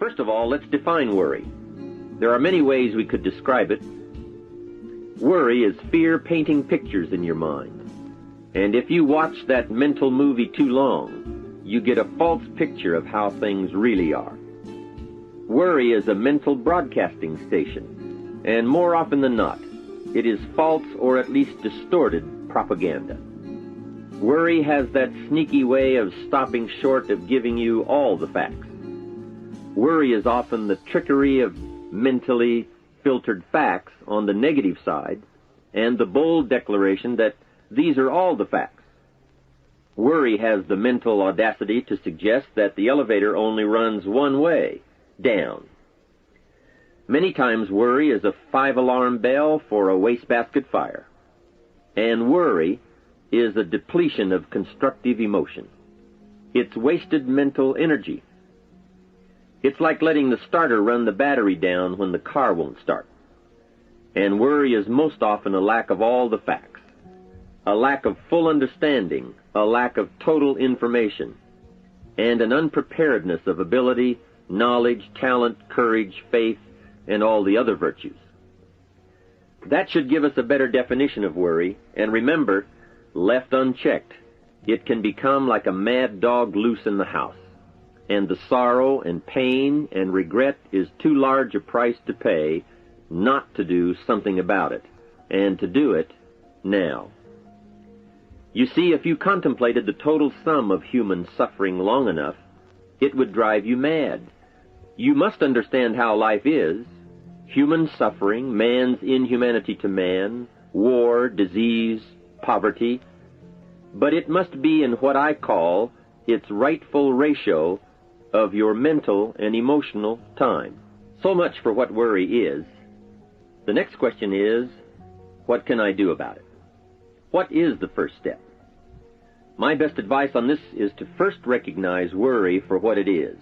First of all, let's define worry. There are many ways we could describe it. Worry is fear painting pictures in your mind. And if you watch that mental movie too long, you get a false picture of how things really are. Worry is a mental broadcasting station, and more often than not, it is false or at least distorted propaganda. Worry has that sneaky way of stopping short of giving you all the facts. Worry is often the trickery of mentally filtered facts on the negative side and the bold declaration that these are all the facts. Worry has the mental audacity to suggest that the elevator only runs one way, down. Many times worry is a 5-alarm bell for a wastebasket fire. And worry is a depletion of constructive emotion. It's wasted mental energy. It's like letting the starter run the battery down when the car won't start. And worry is most often a lack of all the facts, a lack of full understanding, a lack of total information, and an unpreparedness of ability, knowledge, talent, courage, faith, and all the other virtues. That should give us a better definition of worry, and remember, left unchecked, it can become like a mad dog loose in the house, and the sorrow and pain and regret is too large a price to pay not to do something about it, and to do it now. You see, if you contemplated the total sum of human suffering long enough, it would drive you mad. You must understand how life is. Human suffering, man's inhumanity to man, war, disease, poverty. But it must be in what I call its rightful ratio of your mental and emotional time. So much for what worry is. The next question is, what can I do about it? What is the first step? My best advice on this is to first recognize worry for what it is,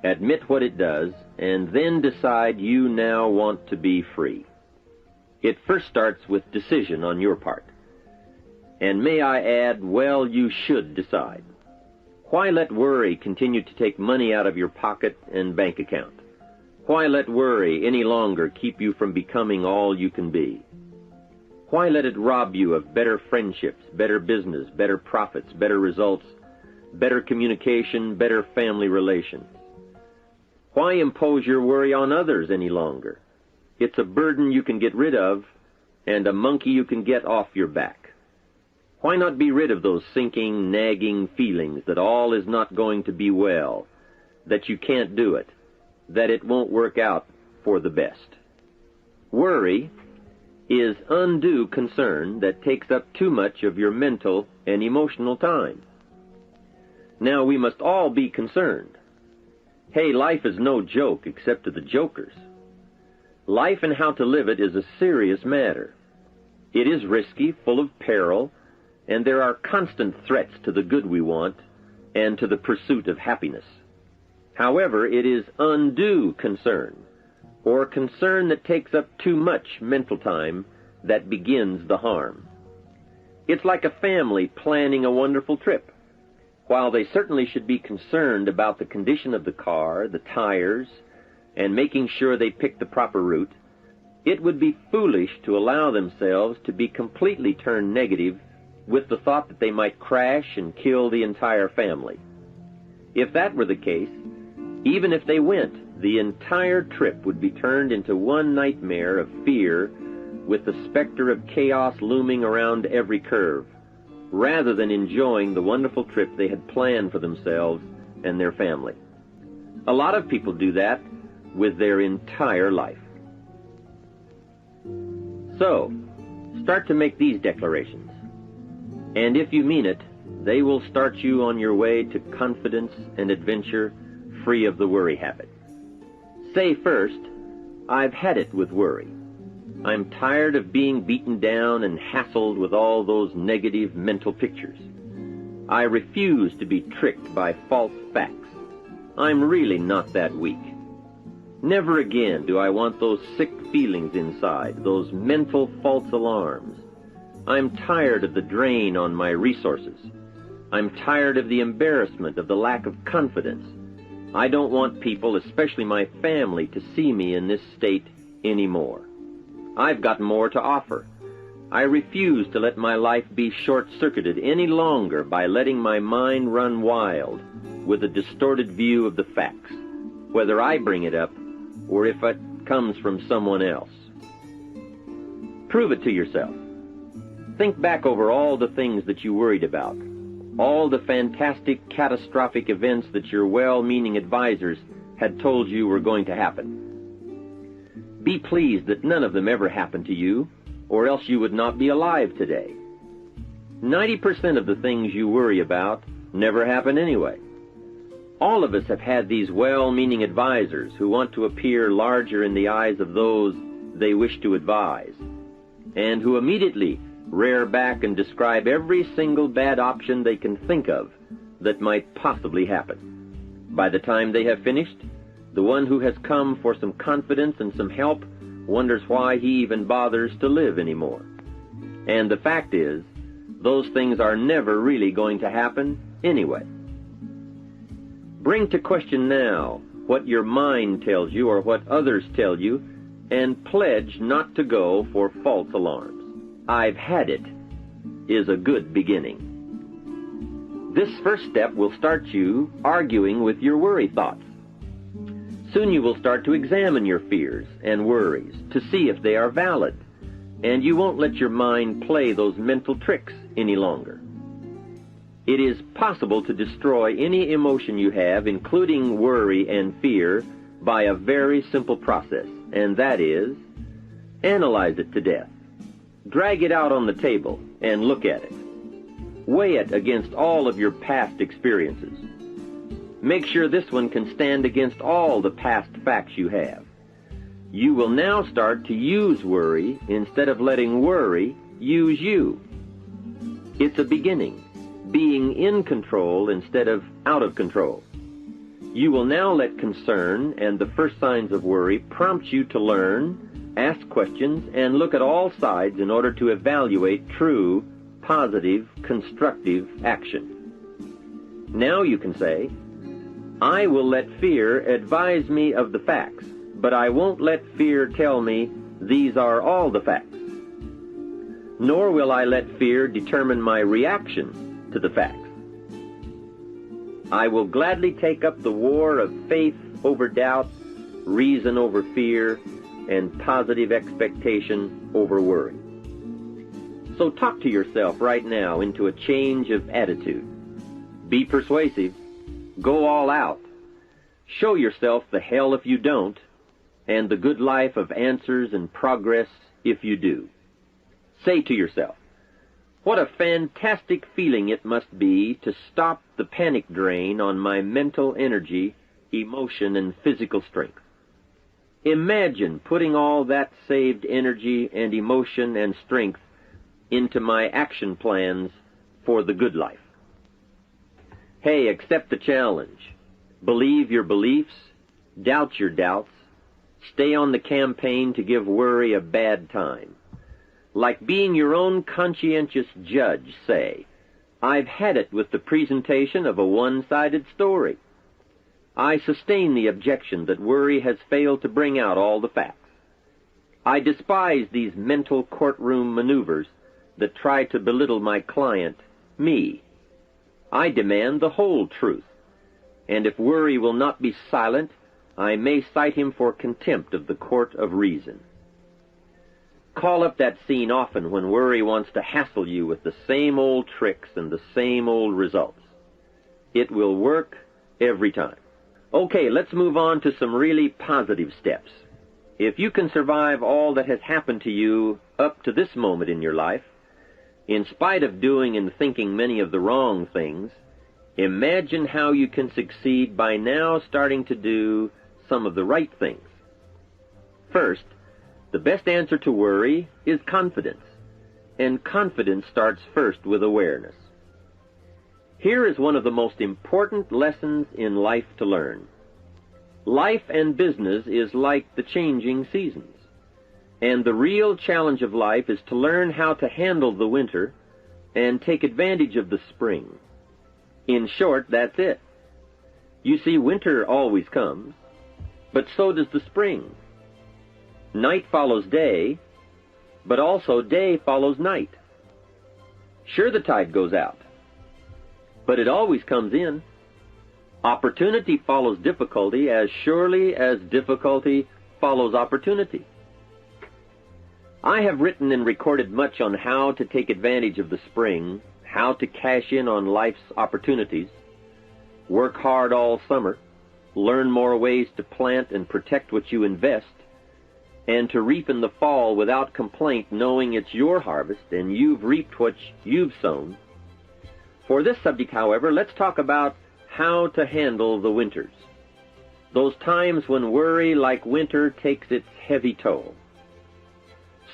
admit what it does, and then decide you now want to be free. It first starts with decision on your part. And may I add, well, you should decide. Why let worry continue to take money out of your pocket and bank account? Why let worry any longer keep you from becoming all you can be? Why let it rob you of better friendships, better business, better profits, better results, better communication, better family relations? Why impose your worry on others any longer? It's a burden you can get rid of and a monkey you can get off your back. Why not be rid of those sinking, nagging feelings that all is not going to be well, that you can't do it, that it won't work out for the best? Worry is undue concern that takes up too much of your mental and emotional time. Now, we must all be concerned. Hey, life is no joke except to the jokers. Life and how to live it is a serious matter. It is risky, full of peril, and there are constant threats to the good we want and to the pursuit of happiness. However, it is undue concern, or concern that takes up too much mental time, that begins the harm. It's like a family planning a wonderful trip. While they certainly should be concerned about the condition of the car, the tires, and making sure they pick the proper route, it would be foolish to allow themselves to be completely turned negative with the thought that they might crash and kill the entire family. If that were the case, even if they went, the entire trip would be turned into one nightmare of fear with the specter of chaos looming around every curve, rather than enjoying the wonderful trip they had planned for themselves and their family. A lot of people do that with their entire life. So, start to make these declarations. And if you mean it, they will start you on your way to confidence and adventure, free of the worry habit. Say first, I've had it with worry. I'm tired of being beaten down and hassled with all those negative mental pictures. I refuse to be tricked by false facts. I'm really not that weak. Never again do I want those sick feelings inside, those mental false alarms. I'm tired of the drain on my resources. I'm tired of the embarrassment of the lack of confidence. I don't want people, especially my family, to see me in this state anymore. I've got more to offer. I refuse to let my life be short-circuited any longer by letting my mind run wild with a distorted view of the facts, whether I bring it up or if it comes from someone else. Prove it to yourself. Think back over all the things that you worried about, all the fantastic, catastrophic events that your well-meaning advisors had told you were going to happen. Be pleased that none of them ever happened to you, or else you would not be alive today. 90% of the things you worry about never happen anyway. All of us have had these well-meaning advisors who want to appear larger in the eyes of those they wish to advise, and who immediately rear back and describe every single bad option they can think of that might possibly happen. By the time they have finished, the one who has come for some confidence and some help wonders why he even bothers to live anymore. And the fact is, those things are never really going to happen anyway. Bring to question now what your mind tells you or what others tell you, and pledge not to go for false alarms. "I've had it" is a good beginning. This first step will start you arguing with your worry thoughts. Soon you will start to examine your fears and worries to see if they are valid, and you won't let your mind play those mental tricks any longer. It is possible to destroy any emotion you have, including worry and fear, by a very simple process, and that is, analyze it to death. Drag it out on the table and look at it. Weigh it against all of your past experiences. Make sure this one can stand against all the past facts you have. You will now start to use worry instead of letting worry use you. It's a beginning, being in control instead of out of control. You will now let concern and the first signs of worry prompt you to learn, ask questions, and look at all sides in order to evaluate true, positive, constructive action. Now you can say, "I will let fear advise me of the facts, but I won't let fear tell me these are all the facts. Nor will I let fear determine my reaction to the facts. I will gladly take up the war of faith over doubt, reason over fear, and positive expectation over worry." So talk to yourself right now into a change of attitude. Be persuasive. Go all out. Show yourself the hell if you don't, and the good life of answers and progress if you do. Say to yourself, "What a fantastic feeling it must be to stop the panic drain on my mental energy, emotion, and physical strength. Imagine putting all that saved energy and emotion and strength into my action plans for the good life." Hey, accept the challenge. Believe your beliefs, doubt your doubts, stay on the campaign to give worry a bad time. Like being your own conscientious judge, say, "I've had it with the presentation of a one-sided story. I sustain the objection that worry has failed to bring out all the facts. I despise these mental courtroom maneuvers that try to belittle my client, me. I demand the whole truth, and if worry will not be silent, I may cite him for contempt of the court of reason." Call up that scene often when worry wants to hassle you with the same old tricks and the same old results. It will work every time. Okay, let's move on to some really positive steps. If you can survive all that has happened to you up to this moment in your life, in spite of doing and thinking many of the wrong things, imagine how you can succeed by now starting to do some of the right things. First, the best answer to worry is confidence, and confidence starts first with awareness. Here is one of the most important lessons in life to learn. Life and business is like the changing seasons, and the real challenge of life is to learn how to handle the winter and take advantage of the spring. In short, that's it. You see, winter always comes, but so does the spring. Night follows day, but also day follows night. Sure, the tide goes out, but it always comes in. Opportunity follows difficulty as surely as difficulty follows opportunity. I have written and recorded much on how to take advantage of the spring, how to cash in on life's opportunities, work hard all summer, learn more ways to plant and protect what you invest, and to reap in the fall without complaint, knowing it's your harvest and you've reaped what you've sown. For this subject, however, let's talk about how to handle the winters, those times when worry, like winter, takes its heavy toll.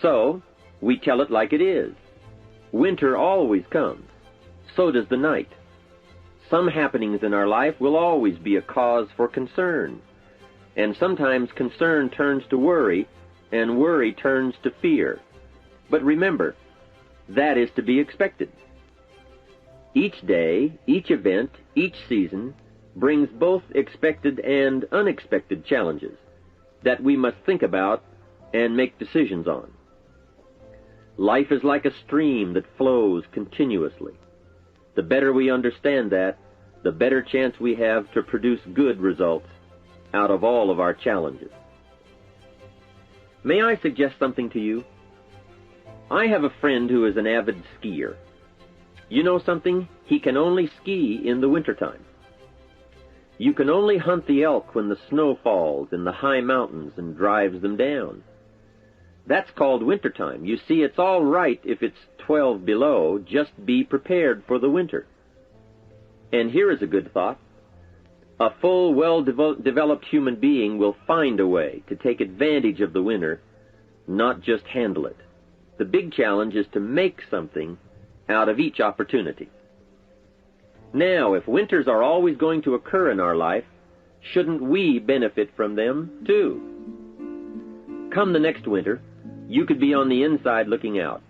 So, we tell it like it is. Winter always comes. So does the night. Some happenings in our life will always be a cause for concern. And sometimes concern turns to worry, and worry turns to fear. But remember, that is to be expected. Each day, each event, each season brings both expected and unexpected challenges that we must think about and make decisions on. Life is like a stream that flows continuously. The better we understand that, the better chance we have to produce good results out of all of our challenges. May I suggest something to you? I have a friend who is an avid skier. You know something? He can only ski in the wintertime. You can only hunt the elk when the snow falls in the high mountains and drives them down. That's called wintertime. You see, it's all right if it's 12 below. Just be prepared for the winter. And here is a good thought. A full, well-developed human being will find a way to take advantage of the winter, not just handle it. The big challenge is to make something out of each opportunity. Now, if winters are always going to occur in our life, shouldn't we benefit from them too? Come the next winter, you could be on the inside looking out,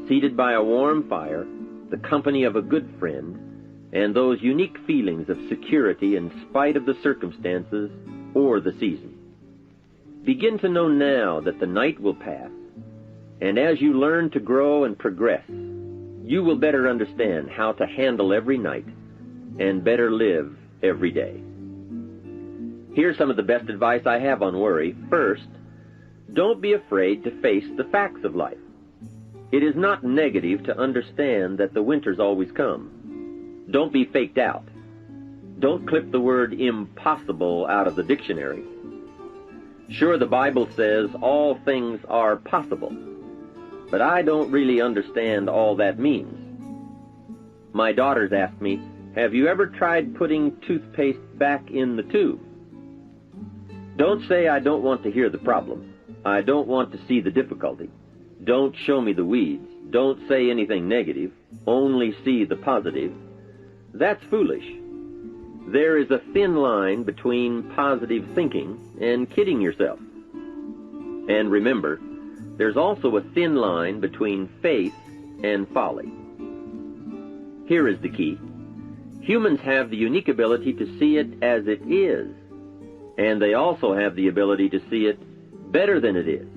seated by a warm fire, the company of a good friend, and those unique feelings of security in spite of the circumstances or the season. Begin to know now that the night will pass, and as you learn to grow and progress, you will better understand how to handle every night and better live every day. Here's some of the best advice I have on worry. First, don't be afraid to face the facts of life. It is not negative to understand that the winters always come. Don't be faked out. Don't clip the word impossible out of the dictionary. Sure, the Bible says all things are possible, but I don't really understand all that means. My daughters ask me, have you ever tried putting toothpaste back in the tube? Don't say I don't want to hear the problem. I don't want to see the difficulty. Don't show me the weeds. Don't say anything negative. Only see the positive. That's foolish. There is a thin line between positive thinking and kidding yourself. And remember, there's also a thin line between faith and folly. Here is the key. Humans have the unique ability to see it as it is, and they also have the ability to see it better than it is.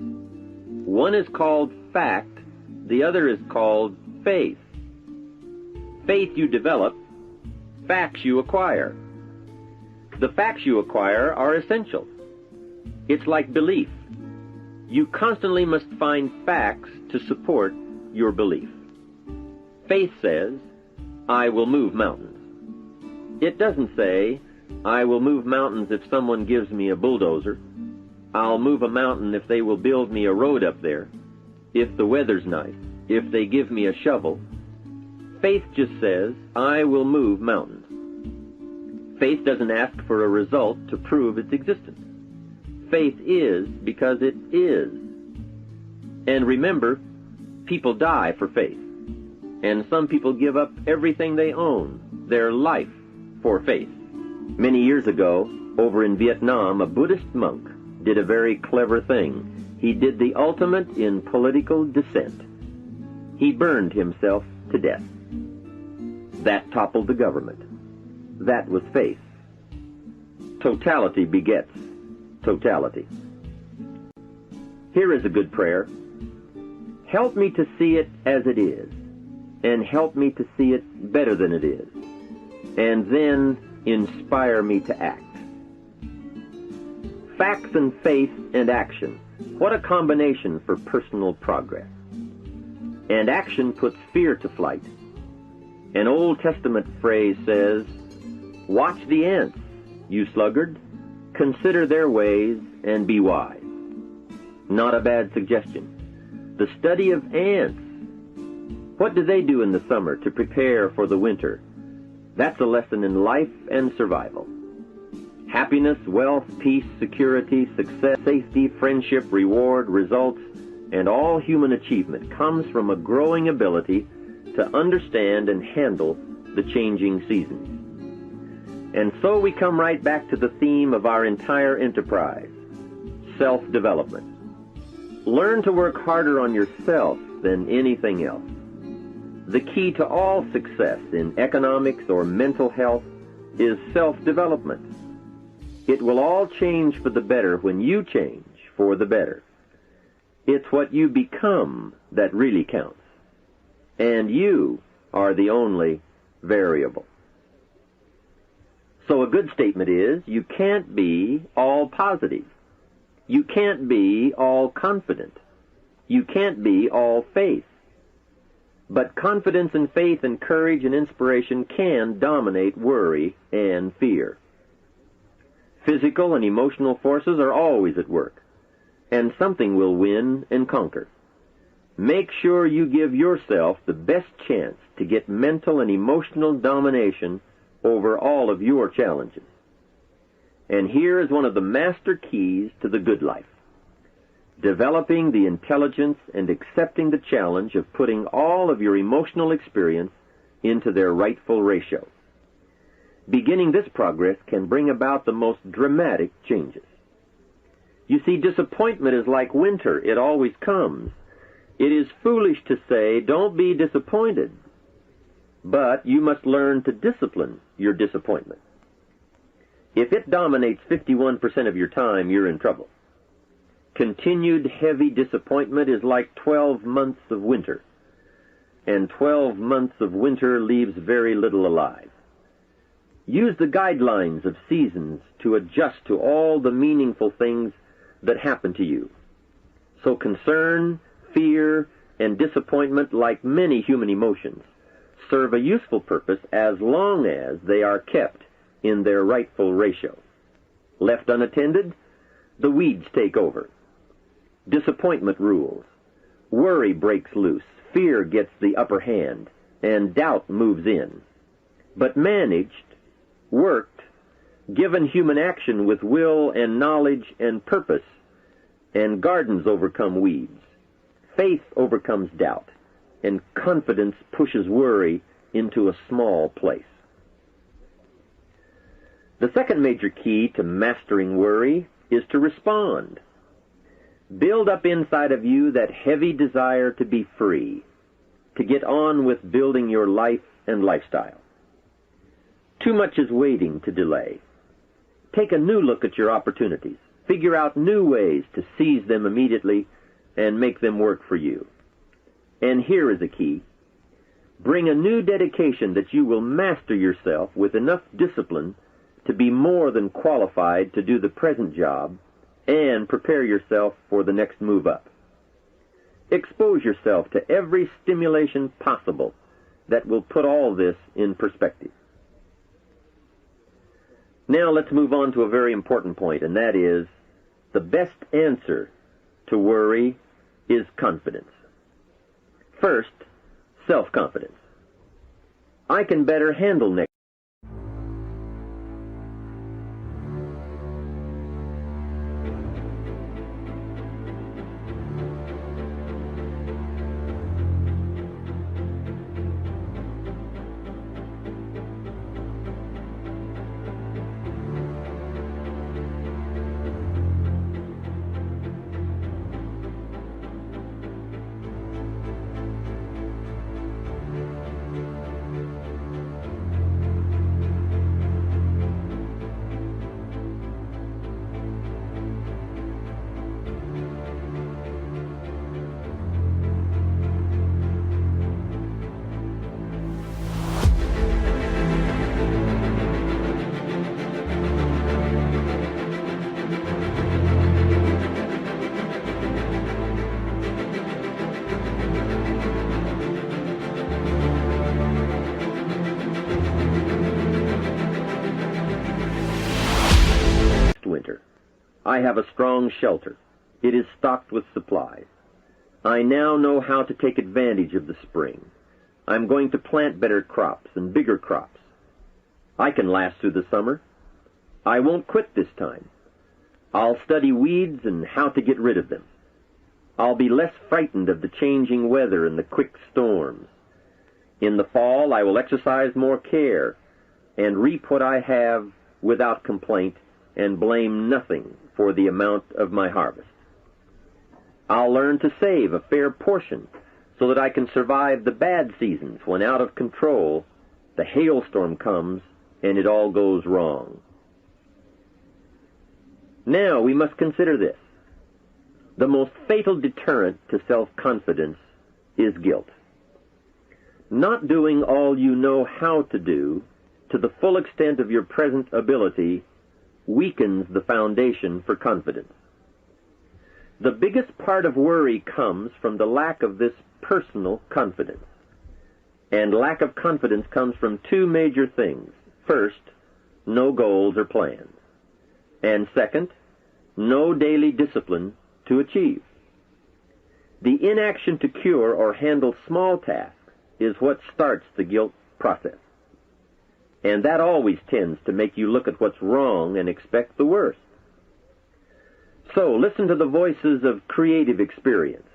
One is called fact, the other is called faith. Faith you develop, facts you acquire. The facts you acquire are essential. It's like belief. You constantly must find facts to support your belief. Faith says, I will move mountains. It doesn't say, I will move mountains if someone gives me a bulldozer. I'll move a mountain if they will build me a road up there, if the weather's nice, if they give me a shovel. Faith just says, I will move mountains. Faith doesn't ask for a result to prove its existence. Faith is because it is. And remember, people die for faith. And some people give up everything they own, their life, for faith. Many years ago, over in Vietnam, a Buddhist monk did a very clever thing. He did the ultimate in political dissent. He burned himself to death. That toppled the government. That was faith. totality begets totality. Here is a good prayer. Help me to see it as it is, and help me to see it better than it is, and then inspire me to act. Facts and faith and action. What a combination for personal progress. And action puts fear to flight. An Old Testament phrase says, "Watch the ants, you sluggard. Consider their ways and be wise." Not a bad suggestion. The study of ants. What do they do in the summer to prepare for the winter? That's a lesson in life and survival. Happiness, wealth, peace, security, success, safety, friendship, reward, results, and all human achievement comes from a growing ability to understand and handle the changing seasons. And so we come right back to the theme of our entire enterprise, self-development. Learn to work harder on yourself than anything else. The key to all success in economics or mental health is self-development. It will all change for the better when you change for the better. It's what you become that really counts. And you are the only variable. So a good statement is, you can't be all positive. You can't be all confident. You can't be all faith. But confidence and faith and courage and inspiration can dominate worry and fear. Physical and emotional forces are always at work, and something will win and conquer. Make sure you give yourself the best chance to get mental and emotional domination over all of your challenges. And here is one of the master keys to the good life: developing the intelligence and accepting the challenge of putting all of your emotional experience into their rightful ratio. Beginning this progress can bring about the most dramatic changes. You see, disappointment is like winter. It always comes. It is foolish to say, "Don't be disappointed." But you must learn to discipline your disappointment. If it dominates 51% of your time, you're in trouble. Continued heavy disappointment is like 12 months of winter, and 12 months of winter leaves very little alive. Use the guidelines of seasons to adjust to all the meaningful things that happen to you. So concern, fear, and disappointment, like many human emotions, serve a useful purpose as long as they are kept in their rightful ratio. Left unattended, the weeds take over. Disappointment rules. Worry breaks loose. Fear gets the upper hand, and doubt moves in. But managed, worked, given human action with will and knowledge and purpose, and gardens overcome weeds. Faith overcomes doubt, and confidence pushes worry into a small place. The second major key to mastering worry is to respond. Build up inside of you that heavy desire to be free, to get on with building your life and lifestyle. Too much is waiting to delay. Take a new look at your opportunities. Figure out new ways to seize them immediately and make them work for you. And here is a key. Bring a new dedication that you will master yourself with enough discipline to be more than qualified to do the present job and prepare yourself for the next move up. Expose yourself to every stimulation possible that will put all this in perspective. Now let's move on to a very important point, and that is, the best answer to worry is confidence. First, self-confidence. I can better handle next. winter. I have a strong shelter. It is stocked with supplies. I now know how to take advantage of the spring. I'm going to plant better crops and bigger crops. I can last through the summer. I won't quit this time. I'll study weeds and how to get rid of them. I'll be less frightened of the changing weather and the quick storms. In the fall, I will exercise more care and reap what I have without complaint and blame nothing for the amount of my harvest. I'll learn to save a fair portion so that I can survive the bad seasons when out of control the hailstorm comes and it all goes wrong. Now we must consider this. The most fatal deterrent to self-confidence is guilt. Not doing all you know how to do to the full extent of your present ability weakens the foundation for confidence. The biggest part of worry comes from the lack of this personal confidence. And lack of confidence comes from two major things. First, no goals or plans. And second, no daily discipline to achieve. The inaction to cure or handle small tasks is what starts the guilt process. And that always tends to make you look at what's wrong and expect the worst. So listen to the voices of creative experience.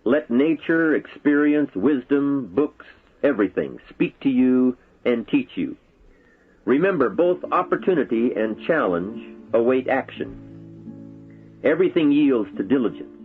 Let nature, experience, wisdom, books, everything speak to you and teach you. Remember, both opportunity and challenge await action. Everything yields to diligence.